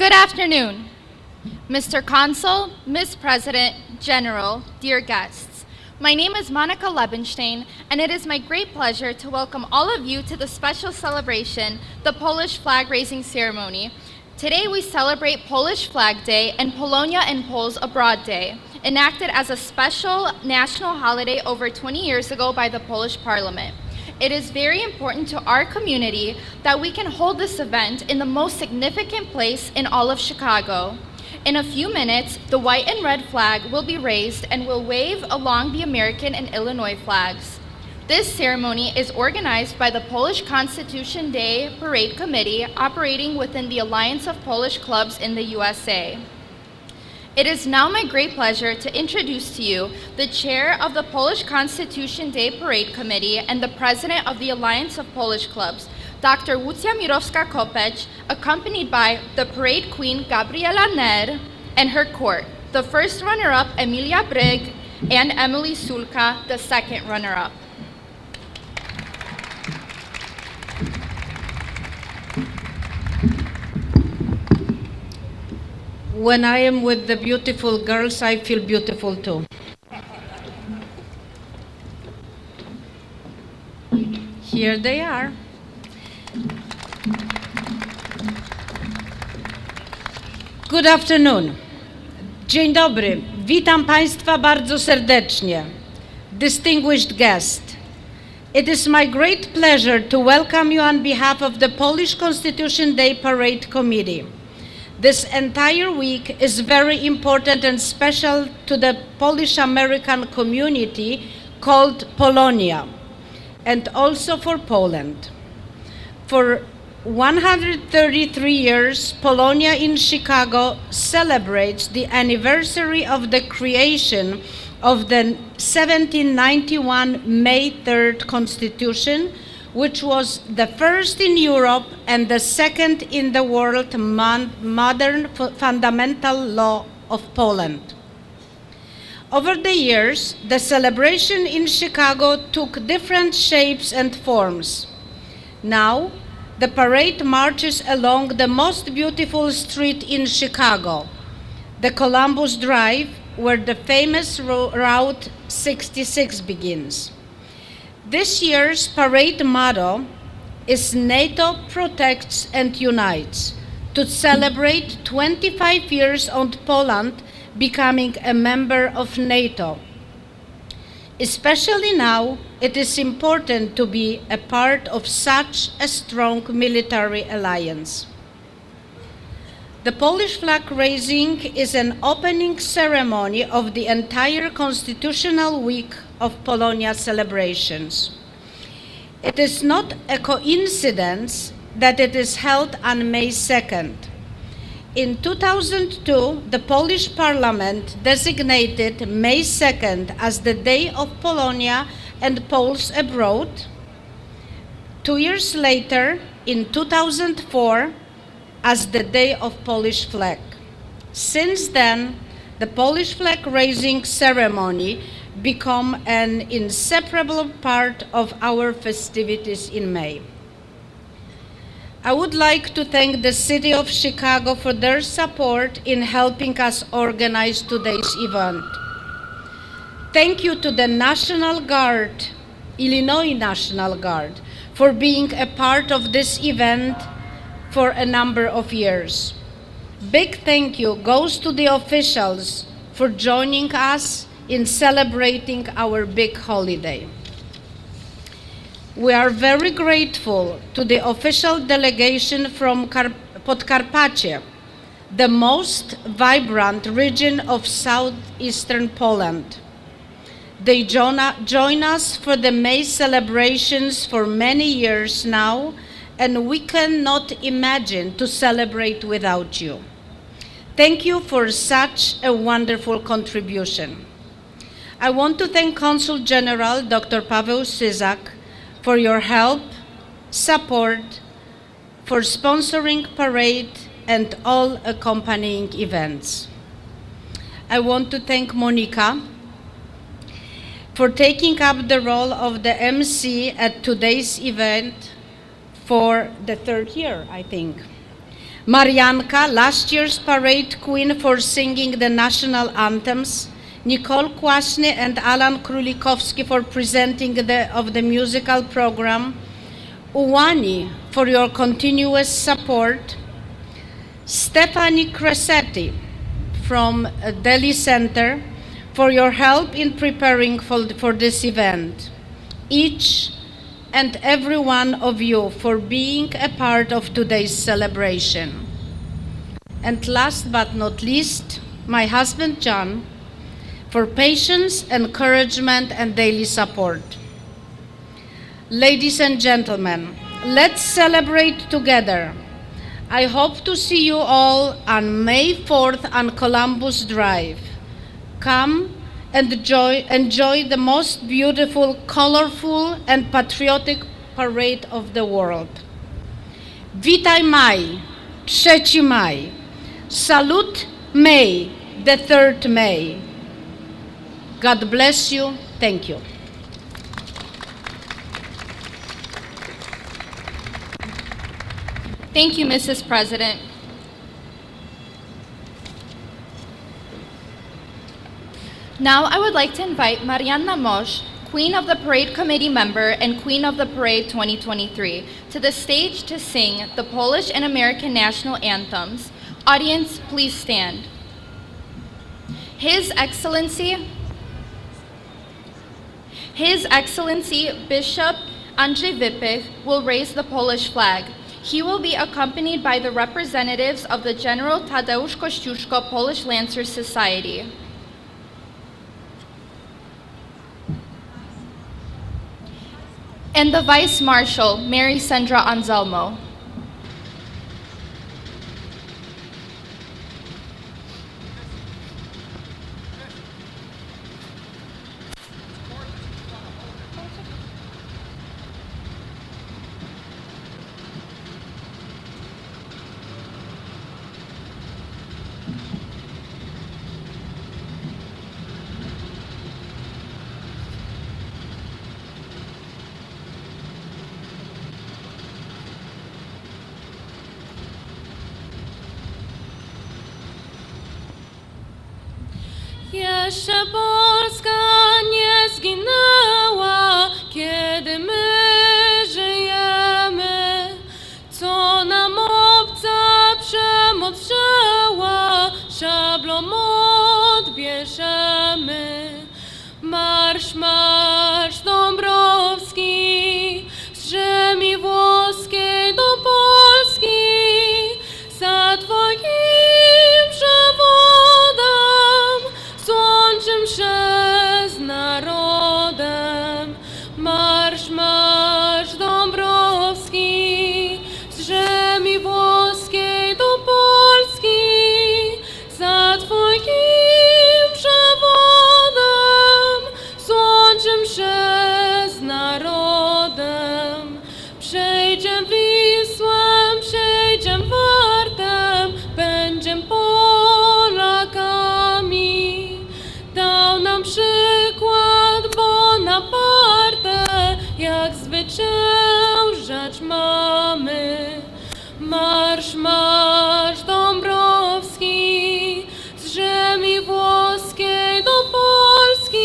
Good afternoon, Mr. Consul, Ms. President, General, dear guests. My name is Monica Lebenstein, and it is my great pleasure to welcome all of you to the special celebration, the Polish flag raising ceremony. Today we celebrate Polish Flag Day and Polonia and Poles Abroad Day, enacted as a special national holiday over 20 years ago by the Polish Parliament. It is very important to our community that we can hold this event in the most significant place in all of Chicago. In a few minutes, the white and red flag will be raised and will wave along the American and Illinois flags. This ceremony is organized by the Polish Constitution Day Parade Committee operating within the Alliance of Polish Clubs in the USA. It is now my great pleasure to introduce to you the chair of the Polish Constitution Day Parade Committee and the president of the Alliance of Polish Clubs, Dr. Łucja Mirowska-Kopeć, accompanied by the parade queen Gabriela Ner and her court, the first runner-up Emilia Brygg and Emily Sulka, the second runner-up. When I am with the beautiful girls, I feel beautiful too. Here they are. Good afternoon. Dzień dobry. Witam Państwa bardzo serdecznie. Distinguished guest. It is my great pleasure to welcome you on behalf of the Polish Constitution Day Parade Committee. This entire week is very important and special to the Polish-American community called Polonia, and also for Poland. For 133 years, Polonia in Chicago celebrates the anniversary of the creation of the 1791 May 3rd Constitution, which was the first in Europe and the second in the world modern fundamental law of Poland. Over the years, the celebration in Chicago took different shapes and forms. Now, the parade marches along the most beautiful street in Chicago, the Columbus Drive, where the famous Route 66 begins. This year's parade motto is NATO Protects and Unites, to celebrate 25 years of Poland becoming a member of NATO. Especially now, it is important to be a part of such a strong military alliance. The Polish flag raising is an opening ceremony of the entire constitutional week of Polonia celebrations. It is not a coincidence that it is held on May 2nd. In 2002, the Polish Parliament designated May 2nd as the Day of Polonia and Poles Abroad. 2 years later, in 2004, as the Day of Polish Flag. Since then, the Polish flag raising ceremony become an inseparable part of our festivities in May. I would like to thank the City of Chicago for their support in helping us organize today's event. Thank you to the National Guard, Illinois National Guard, for being a part of this event for a number of years. Big thank you goes to the officials for joining us in celebrating our big holiday. We are very grateful to the official delegation from Podkarpacie, the most vibrant region of southeastern Poland. They join us for the May celebrations for many years now, and we cannot imagine to celebrate without you. Thank you for such a wonderful contribution. I want to thank Consul General Dr. Paweł Syzak for your help, support, for sponsoring parade and all accompanying events. I want to thank Monika for taking up the role of the MC at today's event for the third year, I think. Marianka, last year's parade queen for singing the national anthems, Nicole Kwasny and Alan Królikowski for presenting the musical program, Uwani for your continuous support, Stephanie Cressetti from Delhi Center for your help in preparing for this event. Each and every one of you for being a part of today's celebration. And last but not least, my husband John, for patience, encouragement, and daily support. Ladies and gentlemen, let's celebrate together. I hope to see you all on May 4th on Columbus Drive. Come and enjoy the most beautiful, colorful, and patriotic parade of the world. Witaj Maj, 3 Maj. Salute May, the 3rd May. God bless you. Thank you. Thank you, Mrs. President. Now I would like to invite Marianna Mosh, Queen of the Parade Committee member and Queen of the Parade 2023, to the stage to sing the Polish and American national anthems. Audience, please stand. His Excellency Bishop Andrzej Wypych will raise the Polish flag. He will be accompanied by the representatives of the General Tadeusz Kościuszko Polish Lancers Society. And the Vice Marshal, Mary Sandra Anselmo. Jeszcze Polska nie zginęła, kiedy my żyjemy. Co nam obca przemoc wzięła, szablą odbierzemy. Marsz, marsz Dąbrowski, z ziemi włoskiej do Polski, za twoim przewodem złączym się z narodem. Marsz, marsz Dąbrowski, z ziemi włoskiej do Polski, za twoim przewodem złączym się z narodem. Przejdziem Wisłem, przejdziem Wartem, będziem Polakami. Dał nam przykład Bonaparte, jak zwyciężać mamy. Marsz, marsz Dąbrowski, z ziemi włoskiej do Polski,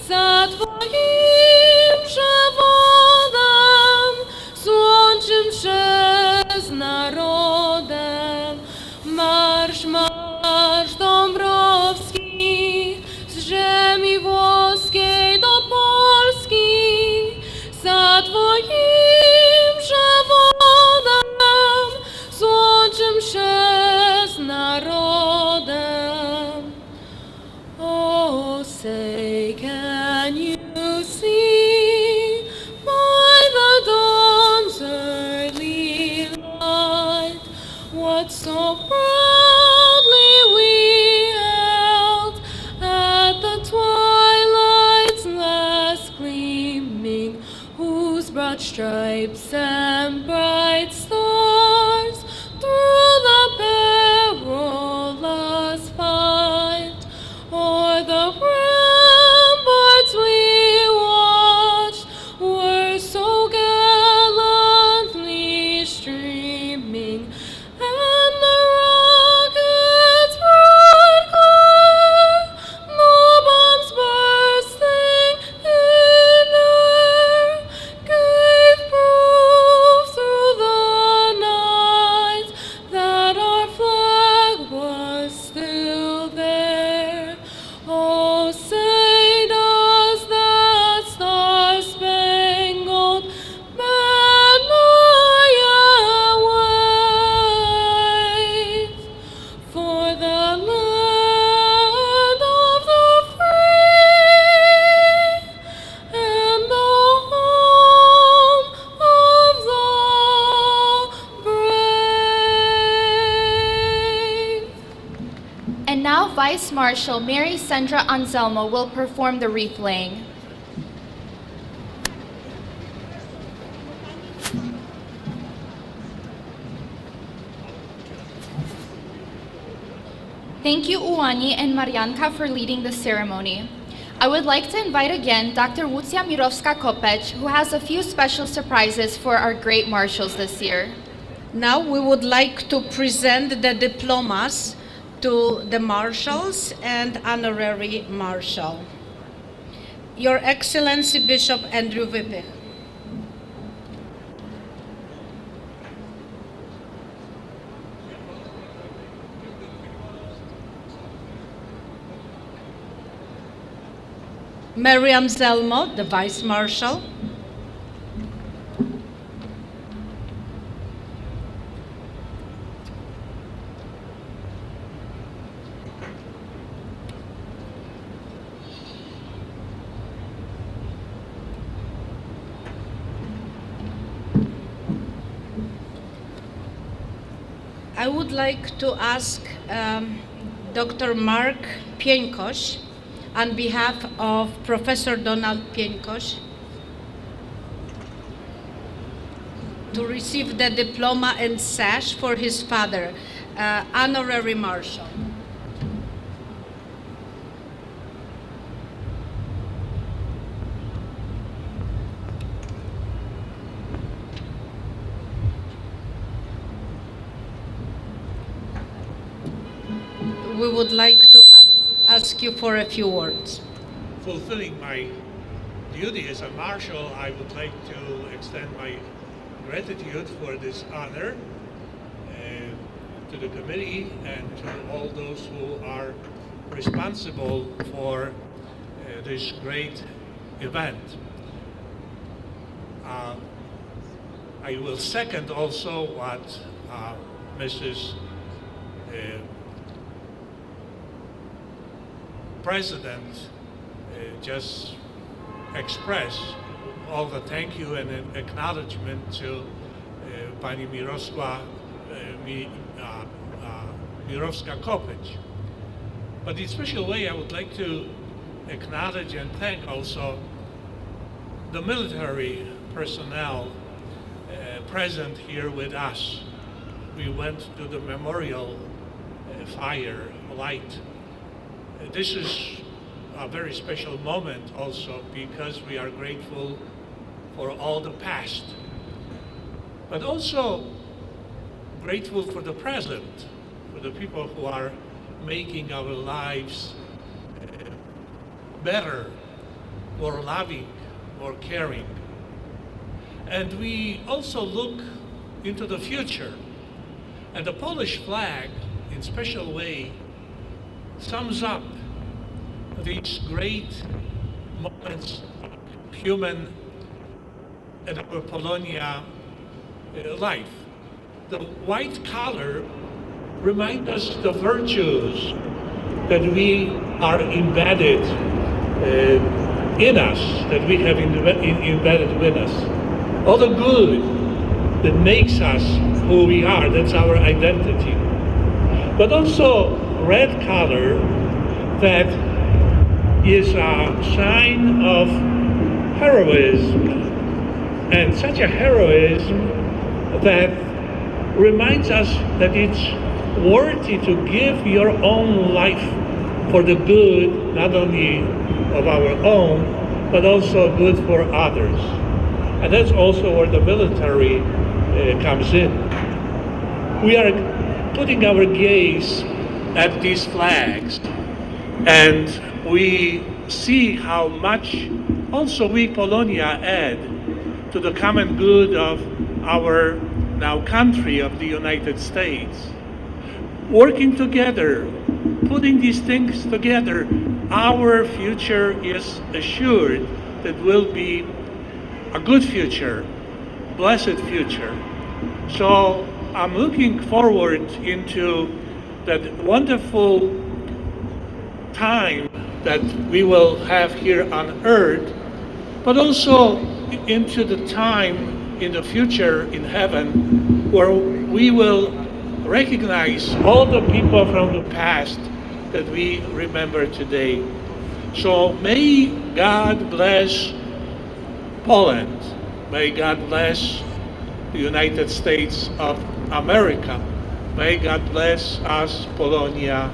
za twoim przewodem złączym się z narodem. Marsz, marsz Dąbrowski, z ziemi włoskiej do Polski, za twoim przewodem złączym się z narodem. Oh, say, can you see by the dawn's early light what so proudly we held at the twilight's last gleaming, whose broad stripes and bright stars through the perilous fight o'er the ramparts we watched were so gallantly streaming, Vice Marshal Mary Sandra Anselmo will perform the wreath laying. Thank you, Uwani and Marianka, for leading the ceremony. I would like to invite again Dr. Łucja Mirowska-Kopeć, who has a few special surprises for our great marshals this year. Now we would like to present the diplomas to the marshals and honorary marshal. Your Excellency Bishop Andrew Wypych. Mary Anselmo, the Vice Marshal. I would like to ask Dr. Mark Piękoś, on behalf of Professor Donald Piękoś, to receive the diploma and sash for his father, honorary marshal. We would like to ask you for a few words. Fulfilling my duty as a marshal, I would like to extend my gratitude for this honor to the committee and to all those who are responsible for this great event. I will second also what Mrs. President just expressed all the thank you and acknowledgement to Pani Mirowska-Kopeć. But in a special way, I would like to acknowledge and thank also the military personnel present here with us. We went to the memorial fire light. This is a very special moment also because we are grateful for all the past, but also grateful for the present, for the people who are making our lives better, more loving, more caring. And we also look into the future, and the Polish flag in special way sums up these great moments of human and our Polonia life. The white color reminds us the virtues that we are embedded in us, that we have embedded with us. All the good that makes us who we are, that's our identity. But also red color that is a sign of heroism, and such a heroism that reminds us that it's worthy to give your own life for the good, not only of our own, but also good for others. And that's also where the military comes in. We are putting our gaze at these flags, and we see how much also we Polonia add to the common good of our now country of the United States. Working together, putting these things together, our future is assured that will be a good future, blessed future. So I'm looking forward into that wonderful time that we will have here on earth, but also into the time in the future in heaven where we will recognize all the people from the past that we remember today. So may God bless Poland. May God bless the United States of America. May God bless us, Polonia.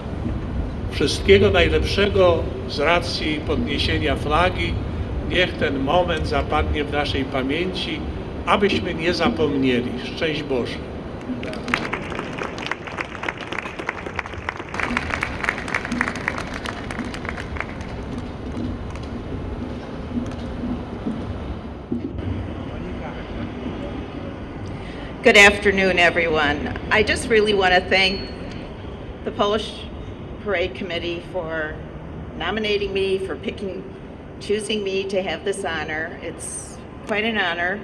Wszystkiego najlepszego z racji podniesienia flagi. Niech ten moment zapadnie w naszej pamięci, abyśmy nie zapomnieli. Szczęść Boże. Good afternoon, everyone. I just really want to thank the Polish Parade Committee for nominating me, for choosing me to have this honor. It's quite an honor,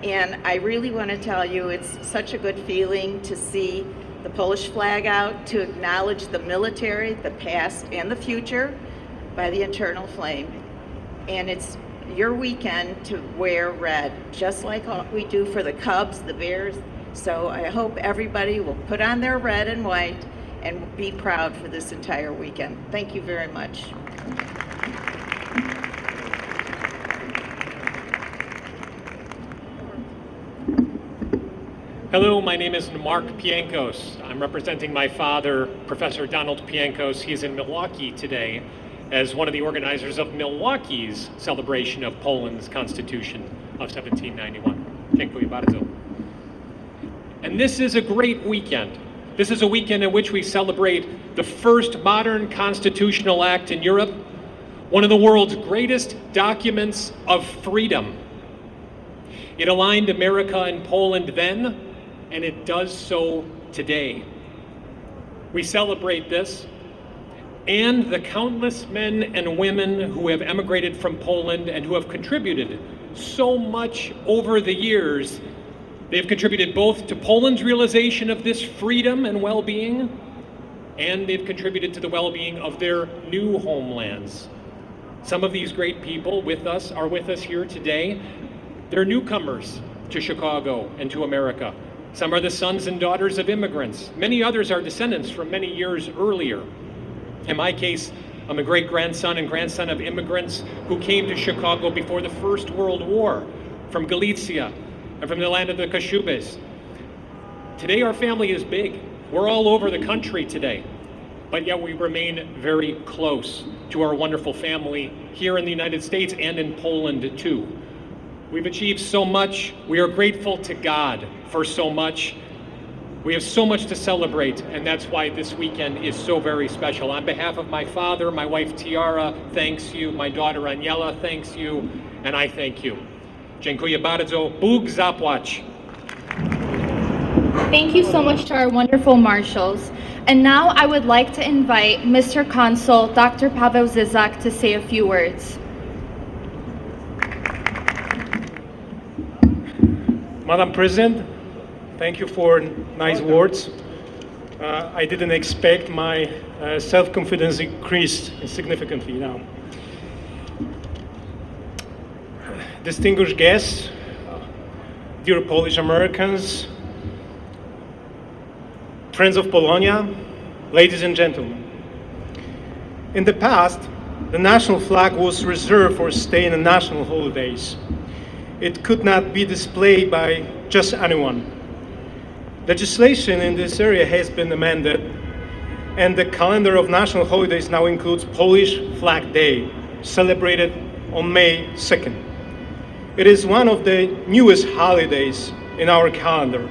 and I really want to tell you it's such a good feeling to see the Polish flag out, to acknowledge the military, the past and the future by the eternal flame. And it's your weekend to wear red, just like we do for the Cubs, the Bears. So I hope everybody will put on their red and white and be proud for this entire weekend. Thank you very much. Hello, my name is Mark Pienkos. I'm representing my father, Professor Donald Pienkos. He's in Milwaukee today as one of the organizers of Milwaukee's celebration of Poland's Constitution of 1791. Dziękuję bardzo. And this is a great weekend. This is a weekend in which we celebrate the first modern constitutional act in Europe, one of the world's greatest documents of freedom. It aligned America and Poland then, and it does so today. We celebrate this and the countless men and women who have emigrated from Poland and who have contributed so much over the years. They've contributed both to Poland's realization of this freedom and well-being, and they've contributed to the well-being of their new homelands. Some of these great people are with us here today. They're newcomers to Chicago and to America. Some are the sons and daughters of immigrants. Many others are descendants from many years earlier. In my case, I'm a great-grandson and grandson of immigrants who came to Chicago before the First World War, from Galicia and from the land of the Kashubes. Today our family is big. We're all over the country today, but yet we remain very close to our wonderful family here in the United States and in Poland too. We've achieved so much. We are grateful to God for so much. We have so much to celebrate, and that's why this weekend is so very special. On behalf of my father, my wife Tiara thanks you, my daughter Aniela thanks you, and I thank you. Dziękuję bardzo. Bóg zapłać. Thank you so much to our wonderful marshals. And now I would like to invite Mr. Consul, Dr. Paweł Zizak, to say a few words. Madam President, thank you for nice words. I didn't expect my self-confidence increased significantly now. Distinguished guests, dear Polish Americans, friends of Polonia, ladies and gentlemen. In the past, the national flag was reserved for state and national holidays. It could not be displayed by just anyone. Legislation in this area has been amended, and the calendar of national holidays now includes Polish Flag Day, celebrated on May 2nd. It is one of the newest holidays in our calendar.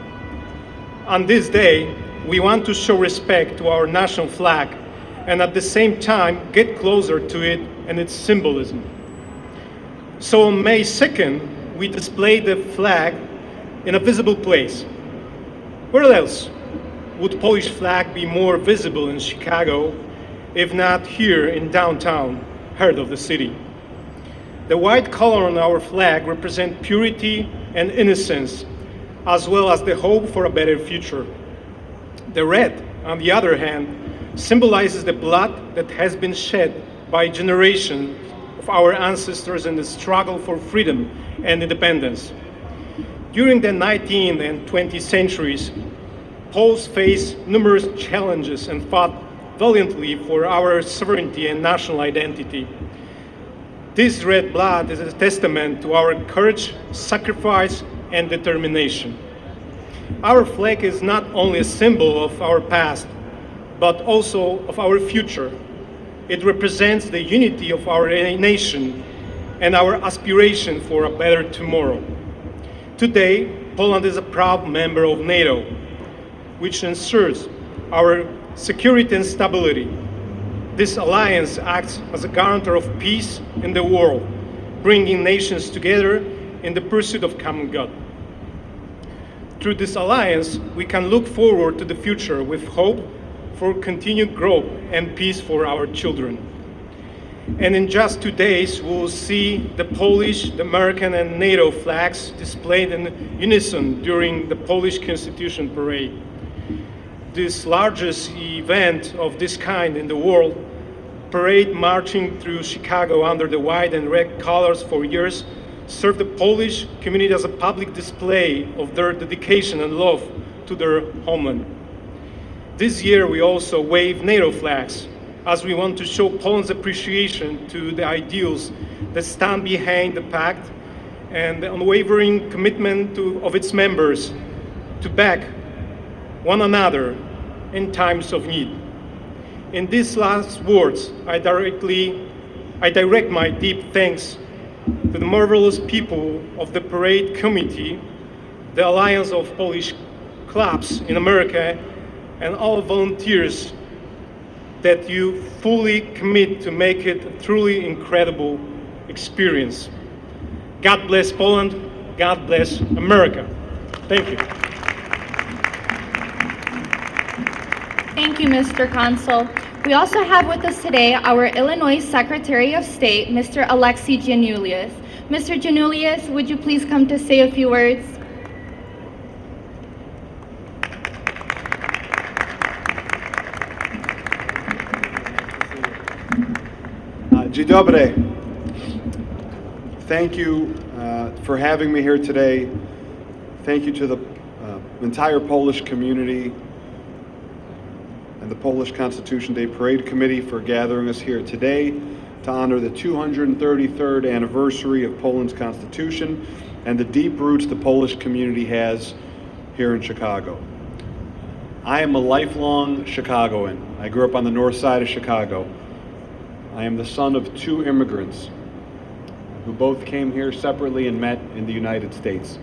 On this day, we want to show respect to our national flag and at the same time get closer to it and its symbolism. So on May 2nd, we display the flag in a visible place. Where else would Polish flag be more visible in Chicago, if not here in downtown, heart of the city? The white color on our flag represents purity and innocence, as well as the hope for a better future. The red, on the other hand, symbolizes the blood that has been shed by generations of our ancestors in the struggle for freedom and independence. During the 19th and 20th centuries, Poles faced numerous challenges and fought valiantly for our sovereignty and national identity. This red blood is a testament to our courage, sacrifice, and determination. Our flag is not only a symbol of our past, but also of our future. It represents the unity of our nation and our aspiration for a better tomorrow. Today, Poland is a proud member of NATO, which ensures our security and stability. This alliance acts as a guarantor of peace in the world, bringing nations together in the pursuit of common good. Through this alliance, we can look forward to the future with hope for continued growth and peace for our children. And in just 2 days, we will see the Polish, the American, and NATO flags displayed in unison during the Polish Constitution Parade. This largest event of this kind in the world, parade marching through Chicago under the white and red colors for years, served the Polish community as a public display of their dedication and love to their homeland. This year we also wave NATO flags, as we want to show Poland's appreciation to the ideals that stand behind the pact and the unwavering commitment of its members to back one another in times of need. In these last words, I direct my deep thanks to the marvelous people of the parade committee, the Alliance of Polish Clubs in America, and all volunteers that you fully commit to make it a truly incredible experience. God bless Poland, God bless America. Thank you. Thank you, Mr. Consul. We also have with us today our Illinois Secretary of State, Mr. Alexei Janulius. Mr. Janulius, would you please come to say a few words? Dzień dobry. Thank you for having me here today. Thank you to the entire Polish community and the Polish Constitution Day Parade Committee for gathering us here today to honor the 233rd anniversary of Poland's Constitution and the deep roots the Polish community has here in Chicago. I am a lifelong Chicagoan. I grew up on the north side of Chicago. I am the son of 2 immigrants who both came here separately and met in the United States.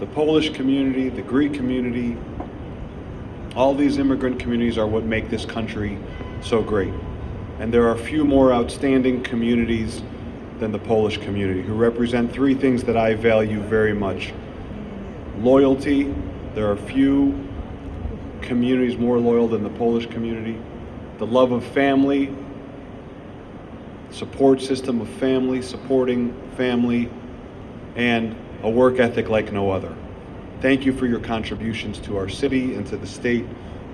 The Polish community, the Greek community, all these immigrant communities are what make this country so great. And there are few more outstanding communities than the Polish community, who represent 3 things that I value very much. Loyalty. There are few communities more loyal than the Polish community. The love of family, support system of family, supporting family, and a work ethic like no other. Thank you for your contributions to our city and to the state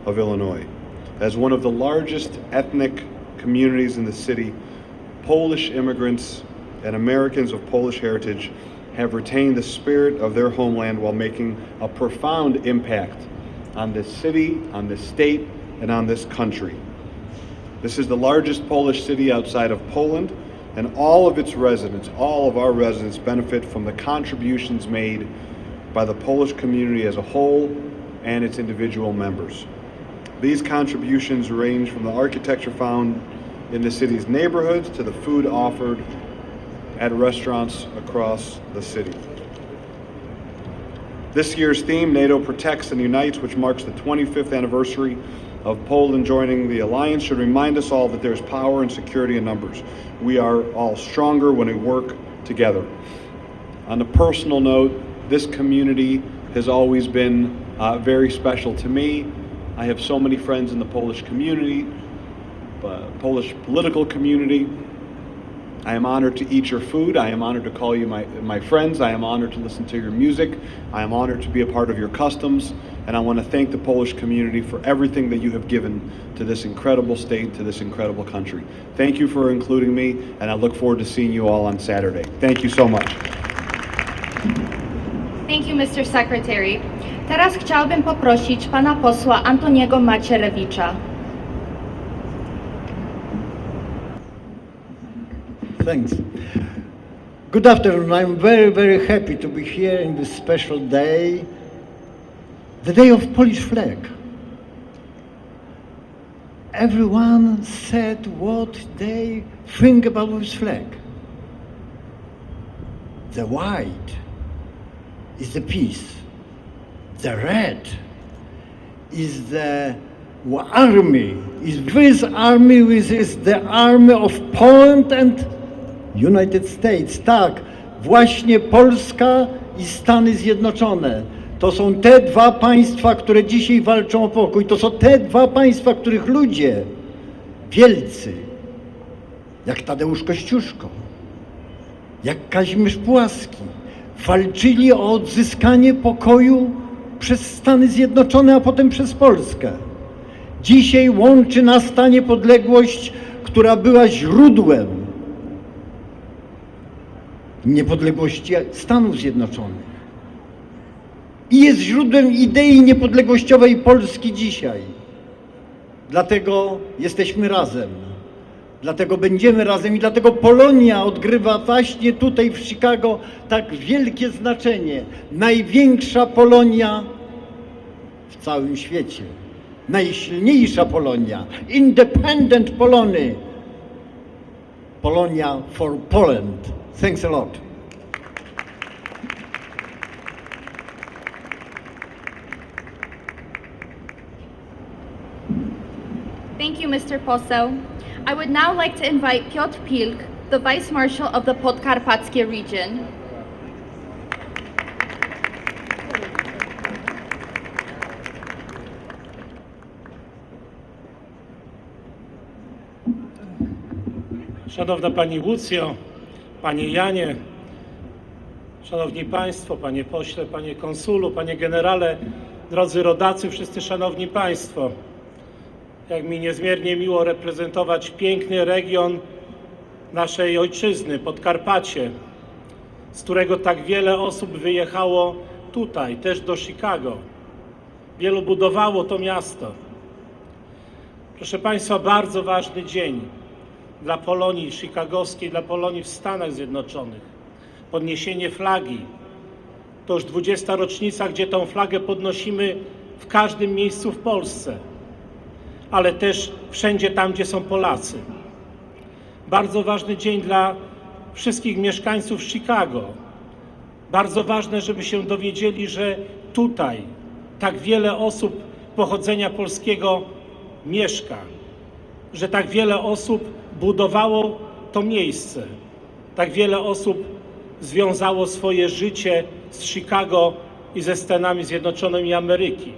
of Illinois. As one of the largest ethnic communities in the city, Polish immigrants and Americans of Polish heritage have retained the spirit of their homeland while making a profound impact on this city, on this state, and on this country. This is the largest Polish city outside of Poland, and all of its residents, all of our residents, benefit from the contributions made by the Polish community as a whole and its individual members. These contributions range from the architecture found in the city's neighborhoods to the food offered at restaurants across the city. This year's theme, NATO Protects and Unites, which marks the 25th anniversary of Poland joining the alliance, should remind us all that there's power and security in numbers. We are all stronger when we work together. On a personal note, this community has always been very special to me. I have so many friends in the Polish community, Polish political community. I am honored to eat your food. I am honored to call you my friends. I am honored to listen to your music. I am honored to be a part of your customs. And I want to thank the Polish community for everything that you have given to this incredible state, to this incredible country. Thank you for including me, and I look forward to seeing you all on Saturday. Thank you so much. Thank you, Mr. Secretary. Teraz chciałbym poprosić pana posła Antoniego Macierewicza. Thanks. Good afternoon. I'm very, very happy to be here in this special day, the day of Polish flag. Everyone said what they think about this flag. The white is the peace. The red is the army. Is this army which is the army of Poland and United States. Tak, właśnie Polska i Stany Zjednoczone. To są te dwa państwa, które dzisiaj walczą o pokój. To są te dwa państwa, których ludzie wielcy, jak Tadeusz Kościuszko, jak Kazimierz Pułaski, walczyli o odzyskanie pokoju przez Stany Zjednoczone, a potem przez Polskę. Dzisiaj łączy nas ta niepodległość, która była źródłem niepodległości Stanów Zjednoczonych. I jest źródłem idei niepodległościowej Polski dzisiaj. Dlatego jesteśmy razem. Dlatego będziemy razem i dlatego Polonia odgrywa właśnie tutaj w Chicago tak wielkie znaczenie. Największa Polonia w całym świecie. Najsilniejsza Polonia. Independent Polony. Polonia for Poland. Thanks a lot. Thank you, Mr. Poseł. I would now like to invite Piotr Pilk, the Vice Marshal of the Podkarpackie region. Szanowna Pani Łucjo, Panie Janie, Szanowni Państwo, Panie Pośle, Panie Konsulu, Panie Generale, drodzy rodacy, wszyscy Szanowni Państwo. Jak mi niezmiernie miło reprezentować piękny region naszej ojczyzny, Podkarpacie, z którego tak wiele osób wyjechało tutaj, też do Chicago. Wielu budowało to miasto. Proszę Państwa, bardzo ważny dzień dla Polonii chicagowskiej, dla Polonii w Stanach Zjednoczonych. Podniesienie flagi. To już 20. rocznica, gdzie tą flagę podnosimy w każdym miejscu w Polsce, ale też wszędzie tam, gdzie są Polacy. Bardzo ważny dzień dla wszystkich mieszkańców Chicago. Bardzo ważne, żeby się dowiedzieli, że tutaj tak wiele osób pochodzenia polskiego mieszka, że tak wiele osób budowało to miejsce, tak wiele osób związało swoje życie z Chicago i ze Stanami Zjednoczonymi Ameryki.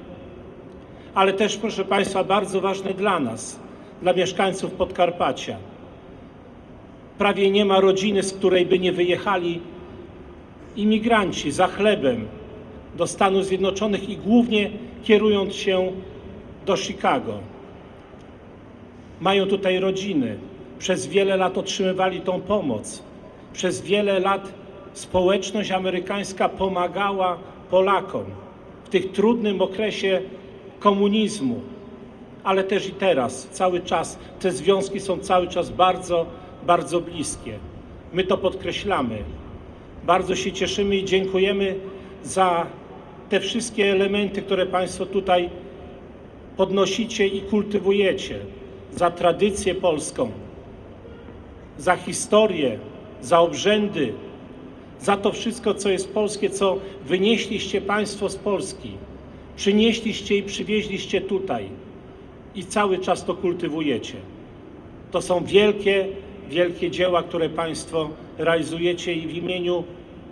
Ale też, proszę Państwa, bardzo ważne dla nas, dla mieszkańców Podkarpacia. Prawie nie ma rodziny, z której by nie wyjechali imigranci za chlebem do Stanów Zjednoczonych i głównie kierując się do Chicago. Mają tutaj rodziny. Przez wiele lat otrzymywali tą pomoc. Przez wiele lat społeczność amerykańska pomagała Polakom w tych trudnym okresie komunizmu, ale też i teraz, cały czas, te związki są cały czas bardzo, bardzo bliskie. My to podkreślamy. Bardzo się cieszymy i dziękujemy za te wszystkie elementy, które Państwo tutaj podnosicie i kultywujecie. Za tradycję polską, za historię, za obrzędy, za to wszystko, co jest polskie, co wynieśliście Państwo z Polski, przynieśliście i przywieźliście tutaj i cały czas to kultywujecie. To są wielkie, wielkie dzieła, które Państwo realizujecie i w imieniu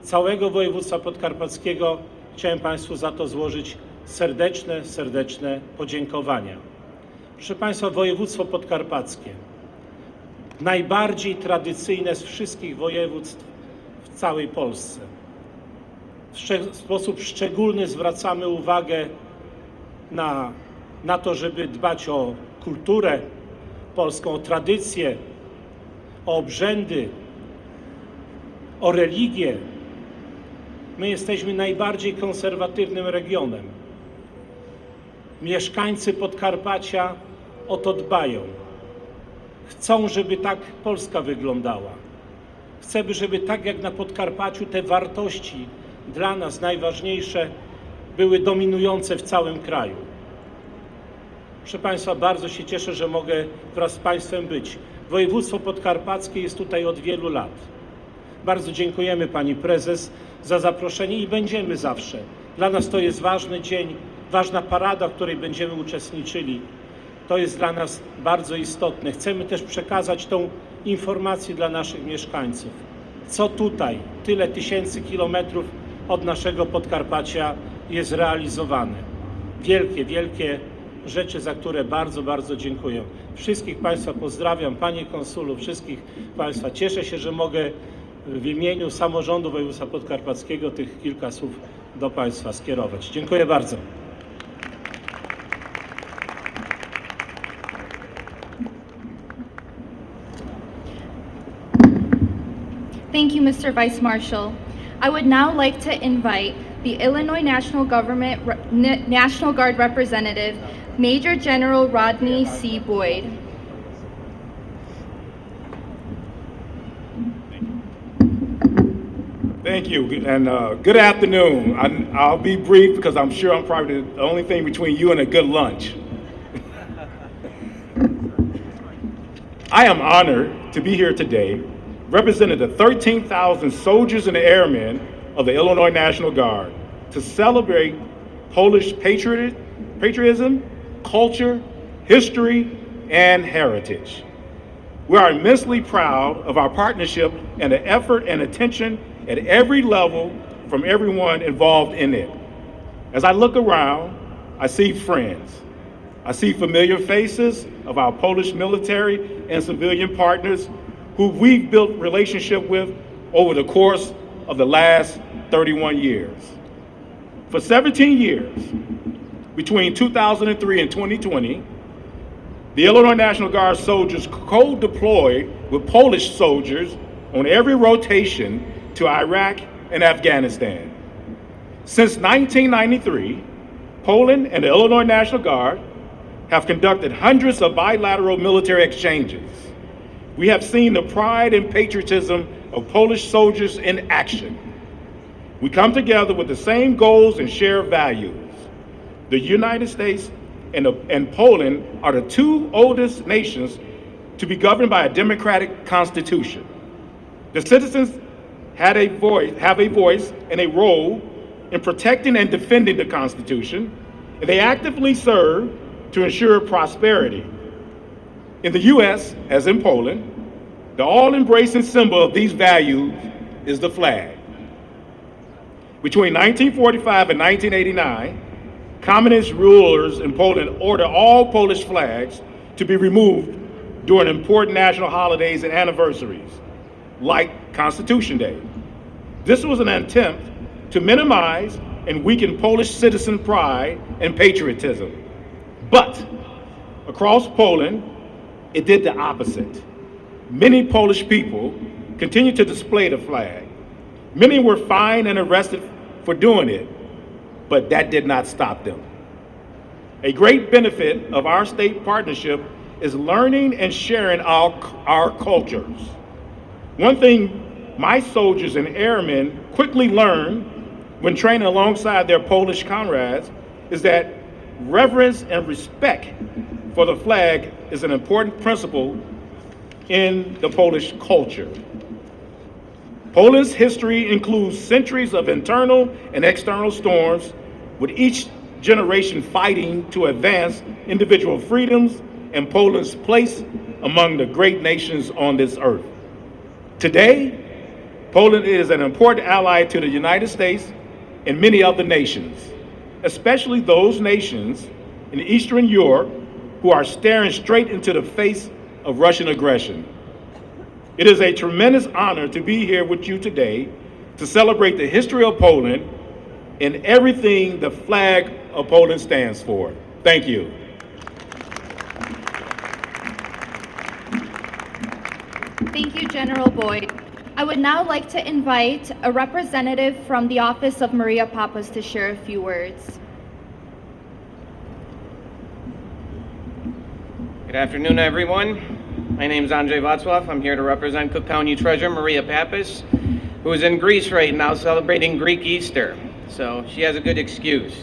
całego województwa podkarpackiego chciałem Państwu za to złożyć serdeczne, serdeczne podziękowania. Proszę Państwa, województwo podkarpackie, najbardziej tradycyjne z wszystkich województw w całej Polsce. W sposób szczególny zwracamy uwagę na to, żeby dbać o kulturę polską, o tradycję, o obrzędy, o religię. My jesteśmy najbardziej konserwatywnym regionem. Mieszkańcy Podkarpacia o to dbają. Chcą, żeby tak Polska wyglądała. Chcemy, żeby tak jak na Podkarpaciu te wartości dla nas najważniejsze były dominujące w całym kraju. Proszę Państwa, bardzo się cieszę, że mogę wraz z Państwem być. Województwo podkarpackie jest tutaj od wielu lat. Bardzo dziękujemy Pani Prezes za zaproszenie i będziemy zawsze. Dla nas to jest ważny dzień, ważna parada, w której będziemy uczestniczyli. To jest dla nas bardzo istotne. Chcemy też przekazać tą informację dla naszych mieszkańców. Co tutaj, tyle tysięcy kilometrów od naszego Podkarpacia jest realizowane. Wielkie, wielkie rzeczy, za które bardzo, bardzo dziękuję. Wszystkich Państwa pozdrawiam, Panie Konsulu, wszystkich Państwa. Cieszę się, że mogę w imieniu samorządu województwa podkarpackiego tych kilka słów do Państwa skierować. Dziękuję bardzo. Thank you, Mr. Vice Marshal. I would now like to invite the Illinois National Guard representative, Major General Rodney C. Boyd. Thank you, and good afternoon. I'll be brief because I'm sure I'm probably the only thing between you and a good lunch. I am honored to be here today representing the 13,000 soldiers and airmen of the Illinois National Guard to celebrate Polish patriotism, culture, history, and heritage. We are immensely proud of our partnership and the effort and attention at every level from everyone involved in it. As I look around, I see friends. I see familiar faces of our Polish military and civilian partners who we've built relationship with over the course of the last 31 years. For 17 years, between 2003 and 2020, the Illinois National Guard soldiers co-deployed with Polish soldiers on every rotation to Iraq and Afghanistan. Since 1993, Poland and the Illinois National Guard have conducted hundreds of bilateral military exchanges. We have seen the pride and patriotism of Polish soldiers in action. We come together with the same goals and shared values. The United States and Poland are the two oldest nations to be governed by a democratic constitution. The citizens have a voice and a role in protecting and defending the Constitution, and they actively serve to ensure prosperity. In the U.S., as in Poland, the all-embracing symbol of these values is the flag. Between 1945 and 1989, communist rulers in Poland ordered all Polish flags to be removed during important national holidays and anniversaries, like Constitution Day. This was an attempt to minimize and weaken Polish citizen pride and patriotism. But across Poland, it did the opposite. Many Polish people continued to display the flag. Many were fined and arrested for doing it, but that did not stop them. A great benefit of our state partnership is learning and sharing our cultures. One thing my soldiers and airmen quickly learned when training alongside their Polish comrades is that reverence and respect for the flag is an important principle in the Polish culture. Poland's history includes centuries of internal and external storms, with each generation fighting to advance individual freedoms and Poland's place among the great nations on this earth. Today, Poland is an important ally to the United States and many other nations, especially those nations in Eastern Europe who are staring straight into the face of Russian aggression. It is a tremendous honor to be here with you today to celebrate the history of Poland and everything the flag of Poland stands for. Thank you. Thank you, General Boyd. I would now like to invite a representative from the office of Maria Pappas to share a few words. Good afternoon, everyone. My name is Andrzej Wacław. I'm here to represent Cook County Treasurer Maria Pappas, who is in Greece right now celebrating Greek Easter. So she has a good excuse.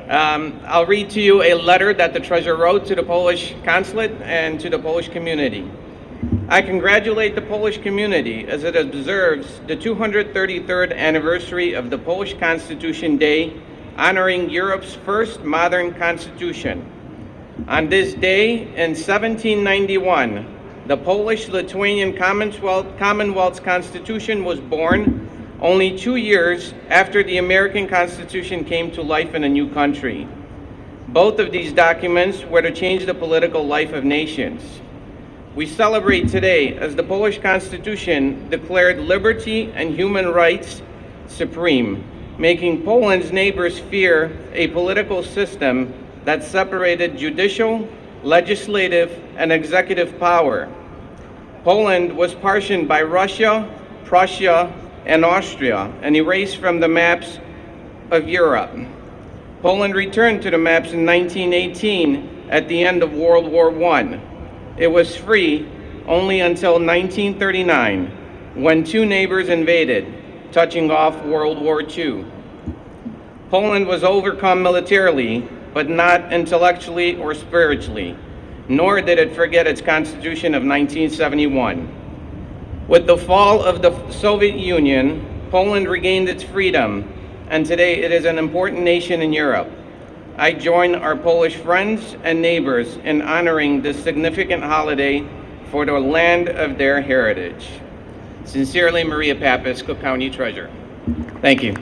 I'll read to you a letter that the Treasurer wrote to the Polish consulate and to the Polish community. I congratulate the Polish community as it observes the 233rd anniversary of the Polish Constitution Day, honoring Europe's first modern constitution. On this day in 1791, the Polish-Lithuanian Commonwealth's Constitution was born, only 2 years after the American Constitution came to life in a new country. Both of these documents were to change the political life of nations. We celebrate today as the Polish Constitution declared liberty and human rights supreme, making Poland's neighbors fear a political system that separated judicial, legislative, and executive power. Poland was partitioned by Russia, Prussia, and Austria, and erased from the maps of Europe. Poland returned to the maps in 1918 at the end of World War I. It was free only until 1939, when two neighbors invaded, touching off World War II. Poland was overcome militarily, but not intellectually or spiritually, nor did it forget its constitution of 1971. With the fall of the Soviet Union, Poland regained its freedom, and today it is an important nation in Europe. I join our Polish friends and neighbors in honoring this significant holiday for the land of their heritage. Sincerely, Maria Pappas, Cook County Treasurer. Thank you.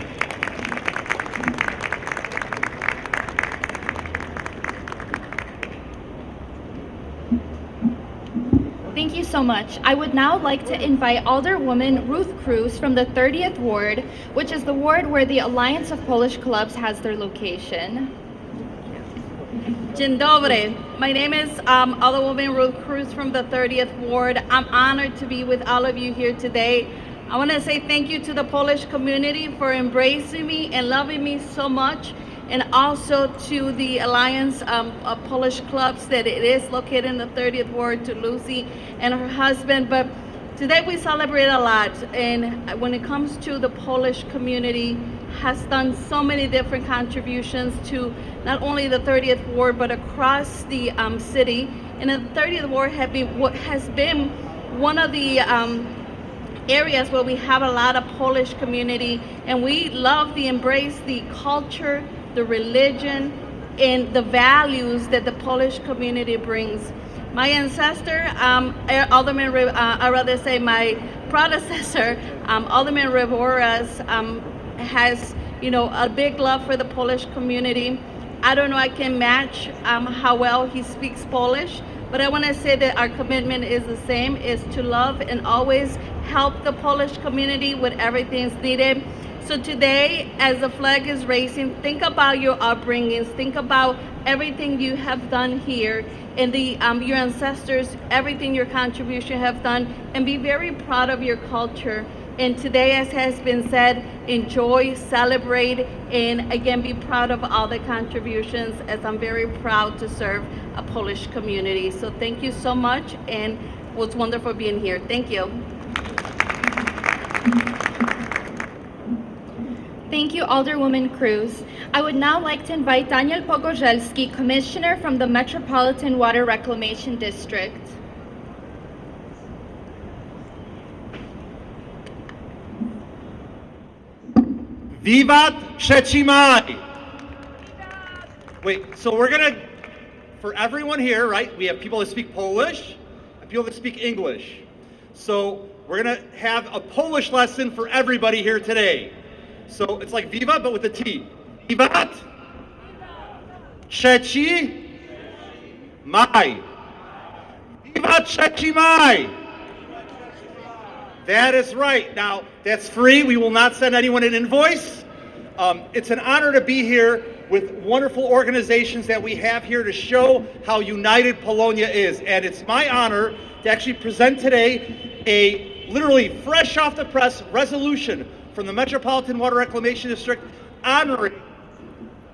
Thank you so much. I would now like to invite Alderwoman Ruth Cruz from the 30th Ward, which is the ward where the Alliance of Polish Clubs has their location. Dzień dobry. My name is Alderwoman Ruth Cruz from the 30th Ward. I'm honored to be with all of you here today. I want to say thank you to the Polish community for embracing me and loving me so much, and also to the Alliance of Polish Clubs that it is located in the 30th Ward, to Lucy and her husband. But today we celebrate a lot, and when it comes to the Polish community, has done so many different contributions to not only the 30th Ward, but across the city. And the 30th Ward has been one of the areas where we have a lot of Polish community, and we love the embrace, the culture, the religion, and the values that the Polish community brings. My ancestor, Alderman, my predecessor, Alderman Rivoras, has, a big love for the Polish community. I don't know I can match how well he speaks Polish, but I want to say that our commitment is the same, is to love and always help the Polish community with everything that's needed. So today, as the flag is raising, think about your upbringings, think about everything you have done here, and your ancestors, everything your contribution have done, and be very proud of your culture. And today, as has been said, enjoy, celebrate, and again, be proud of all the contributions, as I'm very proud to serve a Polish community. So thank you so much, and it was wonderful being here. Thank you. Thank you, Alderwoman Cruz. I would now like to invite Daniel Pogorzelski, Commissioner from the Metropolitan Water Reclamation District. Vivat 3 Maj! Wait, so we're gonna, for everyone here, right, we have people that speak Polish and people that speak English. So we're gonna have a Polish lesson for everybody here today. So it's like Viva, but with a T. Vivat 3 Maj! Vivat 3 Maj! That is right. Now, that's free. We will not send anyone an invoice. It's an honor to be here with wonderful organizations that we have here to show how united Polonia is. And it's my honor to actually present today a literally fresh off the press resolution from the Metropolitan Water Reclamation District honoring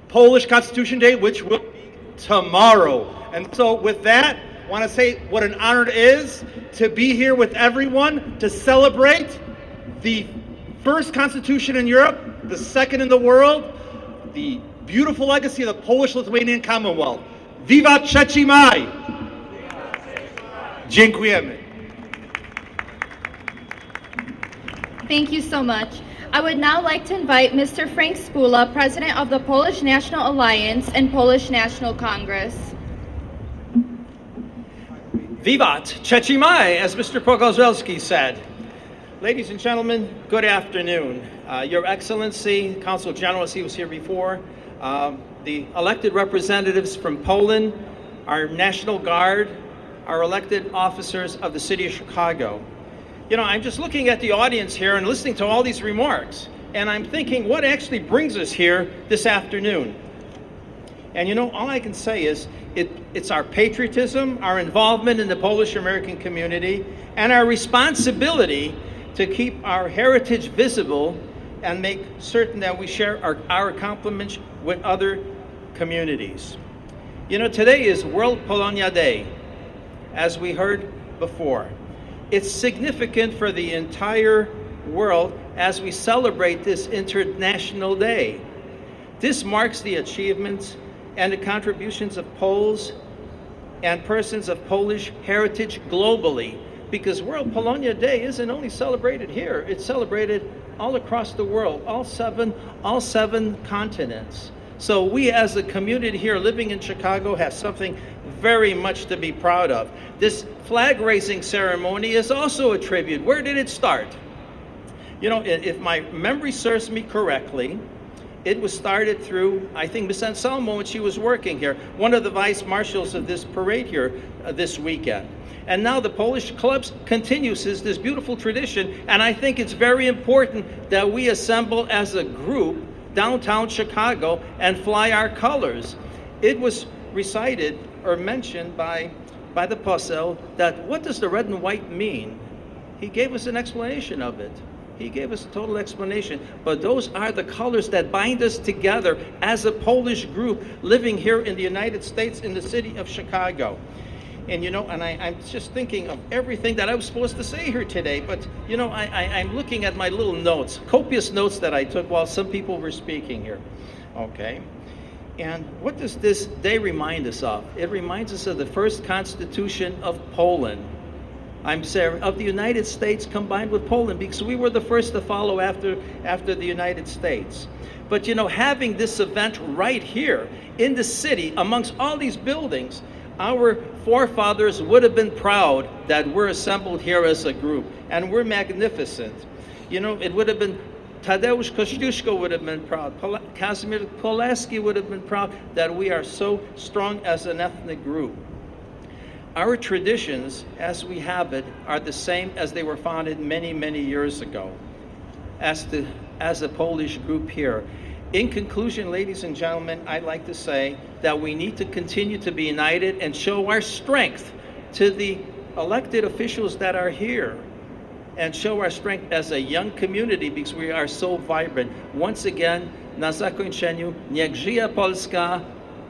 Polish Constitution Day, which will be tomorrow. And so with that, want to say what an honor it is to be here with everyone to celebrate the first constitution in Europe, the second in the world, the beautiful legacy of the Polish-Lithuanian Commonwealth. Viva 3 Maj! Dziękujemy. Thank you so much. I would now like to invite Mr. Frank Spula, President of the Polish National Alliance and Polish National Congress. Vivat 3 Maj, as Mr. Pogorzelski said. Ladies and gentlemen, good afternoon. Your Excellency, Consul General, as he was here before, the elected representatives from Poland, our National Guard, our elected officers of the City of Chicago. You know, I'm just looking at the audience here and listening to all these remarks, and I'm thinking, what actually brings us here this afternoon? And you know, all I can say is, it's our patriotism, our involvement in the Polish-American community, and our responsibility to keep our heritage visible and make certain that we share our accomplishments with other communities. You know, today is World Polonia Day, as we heard before. It's significant for the entire world as we celebrate this International Day. This marks the achievements and the contributions of Poles and persons of Polish heritage globally, because World Polonia Day isn't only celebrated here, it's celebrated all across the world, all seven continents. So we as a community here living in Chicago have something very much to be proud of. This flag raising ceremony is also a tribute. Where did it start? You know, if my memory serves me correctly, it was started through, I think, Miss Anselmo when she was working here, one of the vice marshals of this parade here this weekend. And now the Polish clubs continues this beautiful tradition, and I think it's very important that we assemble as a group downtown Chicago and fly our colors. It was recited or mentioned by the poseł that what does the red and white mean? He gave us an explanation of it. He gave us a total explanation. But those are the colors that bind us together as a Polish group living here in the United States in the city of Chicago. And you know, and I'm just thinking of everything that I was supposed to say here today, but you know, I'm looking at my little notes, copious notes that I took while some people were speaking here. Okay. And what does this day remind us of? It reminds us of the first Constitution of Poland. I'm saying of the United States combined with Poland, because we were the first to follow after the United States. But you know, having this event right here in the city amongst all these buildings, our forefathers would have been proud that we're assembled here as a group, and we're magnificent. You know, it would have been, Tadeusz Kościuszko would have been proud, Kazimierz Pulaski would have been proud that we are so strong as an ethnic group. Our traditions, as we have it, are the same as they were founded many, many years ago, as a Polish group here. In conclusion, ladies and gentlemen, I'd like to say that we need to continue to be united and show our strength to the elected officials that are here, and show our strength as a young community because we are so vibrant. Once again, na zakończeniu, niech żyje Polska,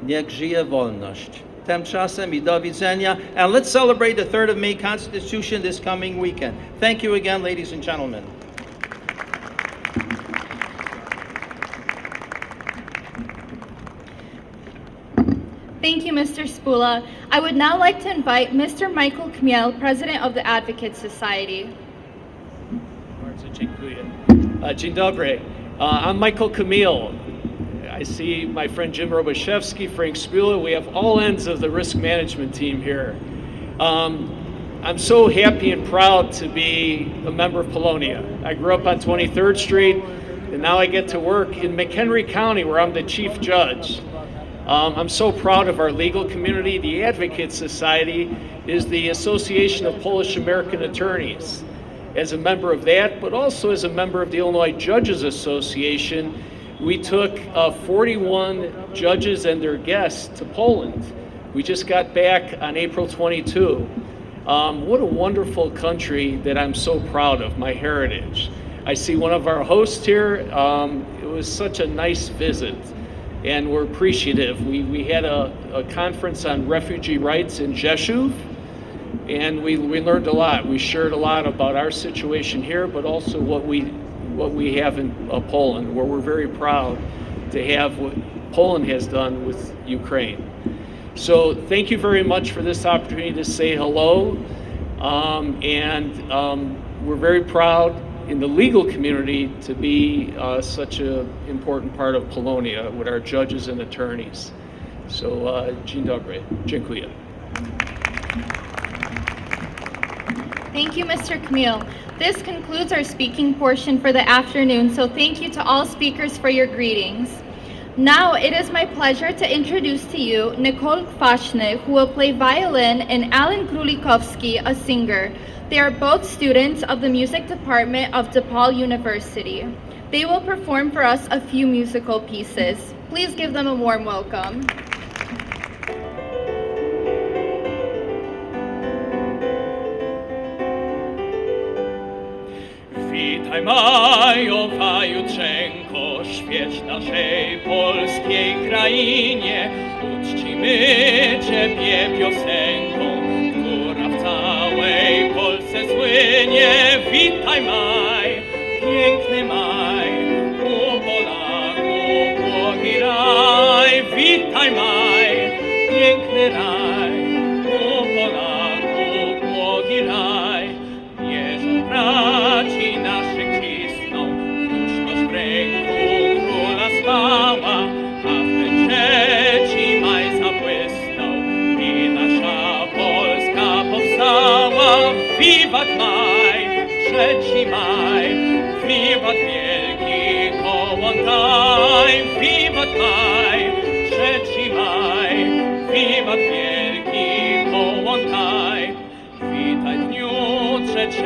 niech żyje wolność. Tymczasem I do widzenia, and let's celebrate the 3rd of May Constitution this coming weekend. Thank you again, ladies and gentlemen. Thank you, Mr. Spula. I would now like to invite Mr. Michael Kmiel, President of the Advocate Society. Dzień dobry. I'm Michael Kmiel. I see my friend Jim Roboszewski, Frank Spula. We have all ends of the risk management team here. I'm so happy and proud to be a member of Polonia. I grew up on 23rd Street, and now I get to work in McHenry County, where I'm the chief judge. I'm so proud of our legal community. The Advocate Society is the Association of Polish American Attorneys. As a member of that, but also as a member of the Illinois Judges Association, we took 41 judges and their guests to Poland. We just got back on April 22. What a wonderful country that I'm so proud of, my heritage. I see one of our hosts here. It was such a nice visit. and we're appreciative. We had a conference on refugee rights in Rzeszów, and we learned a lot. We shared a lot about our situation here, but also what we have in Poland, where we're very proud to have what Poland has done with Ukraine. So thank you very much for this opportunity to say hello, we're very proud in the legal community to be such an important part of Polonia with our judges and attorneys. So dzień dobry, dziękuję. Thank you, Mr. Camille. This concludes our speaking portion for the afternoon, so thank you to all speakers for your greetings. Now it is my pleasure to introduce to you Nicole Kwaśny, who will play violin, and Alan Królikowski, a singer. They are both students of the music department of DePaul University. They will perform for us a few musical pieces. Please give them a warm welcome. Witaj majowa jutrzenko, świeć naszej polskiej krainie. Uczcimy Ciebie piosenką, która w całej Polsce słynie. Witaj maj, piękny maj, u Polaków błogi raj. Witaj maj, piękny raj, u Polaków błogi raj. Wierzą braci naszych cisną, duszność w ręku króla spała, a w ten 3 maj zabłysnął i nasza Polska powstała. Wiwat maj, 3 maj, wiwat wielki Kołłątaj. Wiwat maj, 3 maj, wiwat wielki Kołłątaj. Witaj dniu 3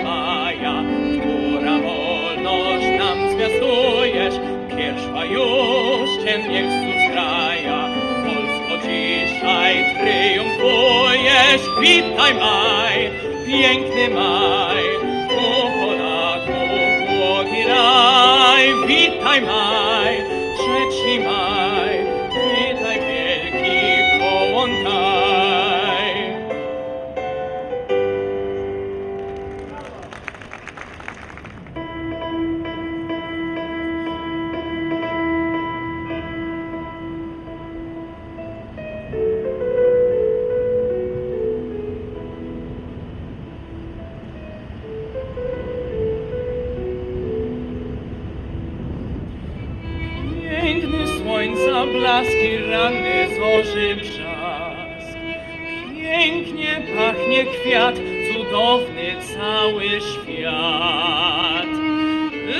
maja, która wolność nam zwiastujesz. Pierwsza już Cię niech zgraja, Polsko dzisiaj triumfujesz. Witaj maj, piękny maj, u Polaków błogi raj. Witaj maj, 3 maj, witaj wielki Kołłątaj. Piękny słońca blaski, ranny zorzy brzask. Pięknie pachnie kwiat, cudowny cały świat.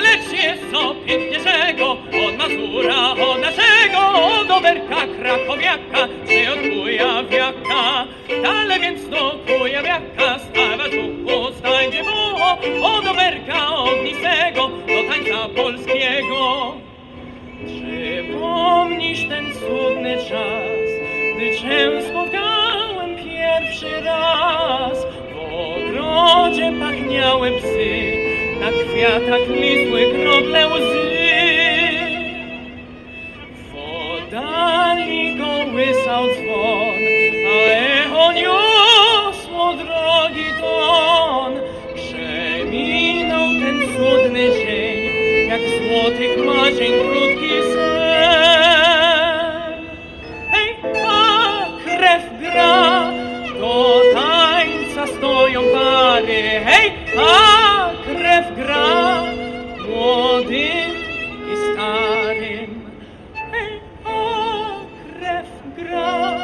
Lecz jest co piękniejszego od Mazura, od naszego, od Oberka krakowiaka, czy od Kujawiaka. Dalej więc do Kujawiaka stawać duchu, stańcie było, od Oberka ognistego do tańca polskiego. Przypomnisz ten cudny czas, gdy Cię spotkałem pierwszy raz. W ogrodzie pachniały psy, na kwiatach lizły krople łzy. W oddali kołysał dzwon, a echo niosło drogi ton. Przeminął ten cudny dzień, jak złotych marzeń krótki sen. Hej, a krew gra, do tańca stoją pary. Hej, a krew gra, młodym i starym. Hej, a krew gra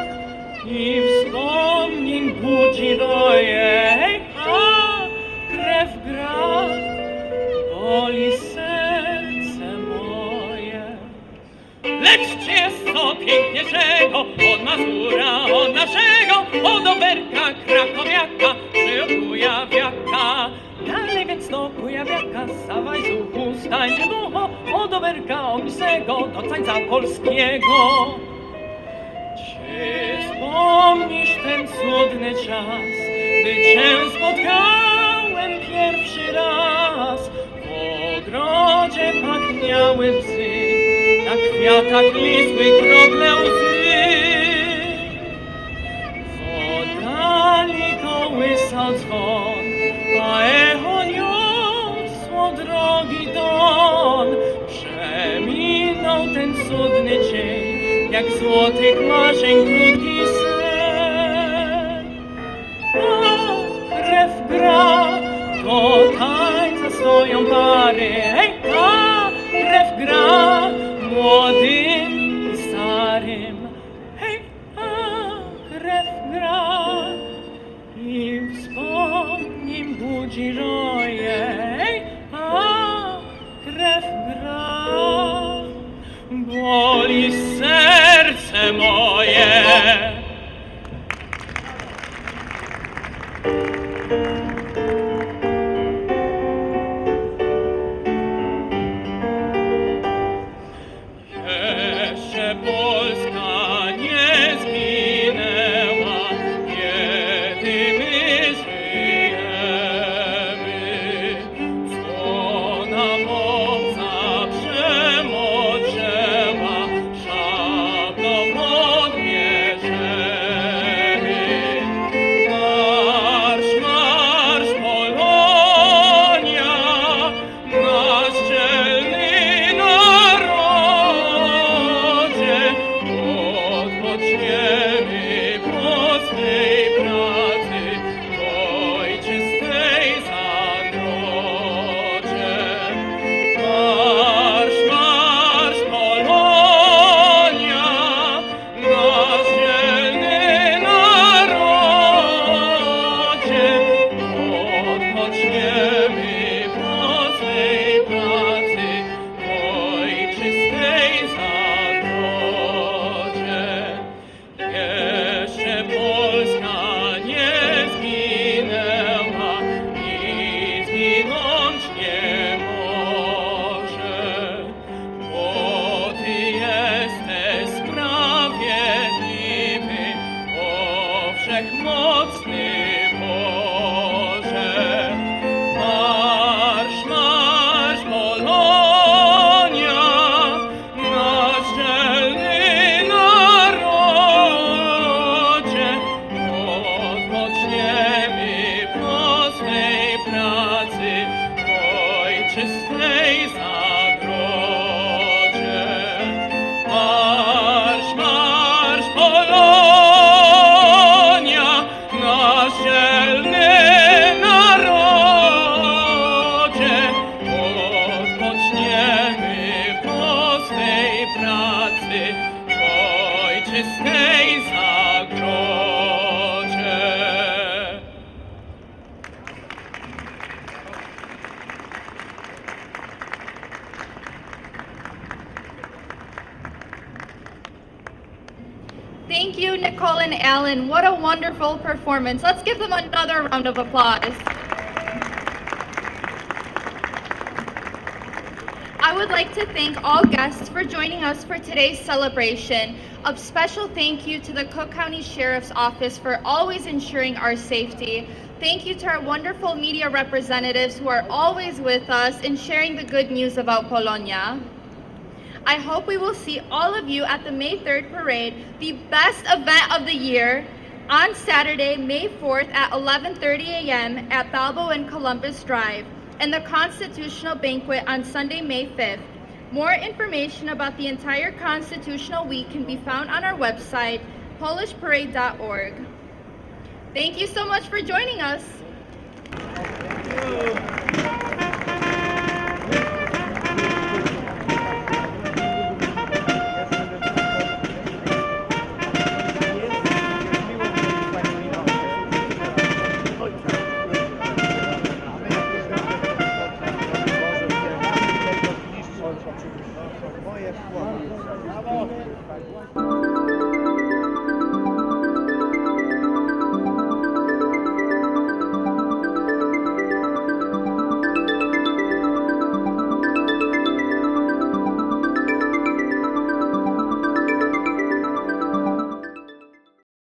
i wspomnień budzi roje. Hej, a krew gra, boli serce moje. Lecz jest co piękniejszego od Mazura, od naszego, od Oberka krakowiaka, czy od Kujawiaka. Dalej więc do Kujawiaka, stawaj z uchu, stańcie ducho, od Oberka ognistego do tańca polskiego. Czy wspomnisz ten cudny czas, gdy Cię spotkałem pierwszy raz? W ogrodzie pachniały psy, na kwiatach lisłych krople łzy. W oddali kołysał dzwon, a echo niosło drogi ton. Przeminął ten cudny dzień, jak złotych marzeń krótki sen. A krew gra, do tańca stoją pary, hej, a krew gra, młodym i starym, hej, a krew gra i wspomnień budzi roje, hej, a krew gra, boli serce moje. Jeszcze Polska nie zginęła, kiedy my żyjemy. Dzwona obca przemoczęła, szablą odmierzemy. Marsz, marsz Polonia, nasz dzielny narodzie, odpoczniemy po swej pracy w ojczystej zagrodzie. Marsz, marsz Polonia, nasz dzielny narodzie, odpoczniemy po swej pracy w ojczystej zagrodzie. Jeszcze Polska nie zginęła i zginąć nie może, bo Ty jesteś sprawiedliwy, o wszechmocny Boże. Marsz, marsz Polonia, nasz dzielny narodzie, odpoczniemy po swej pracy w ojczystej zagrodzie. Marsz, marsz Polonia, nasz dzielny narodzie, odpoczniemy po swej pracy w ojczystej zagrodzie. Thank you, Nicole and Alan. What a wonderful performance. Let's give them another round of applause. I would like to thank all guests for joining us for today's celebration. A special thank you to the Cook County Sheriff's Office for always ensuring our safety. Thank you to our wonderful media representatives who are always with us in sharing the good news about Polonia. I hope we will see all of you at the May 3rd parade, the best event of the year, on Saturday, May 4th at 11:30 a.m. at Balboa and Columbus Drive, and the Constitutional Banquet on Sunday, May 5th. More information about the entire Constitutional Week can be found on our website, polishparade.org. Thank you so much for joining us. Moje słowo.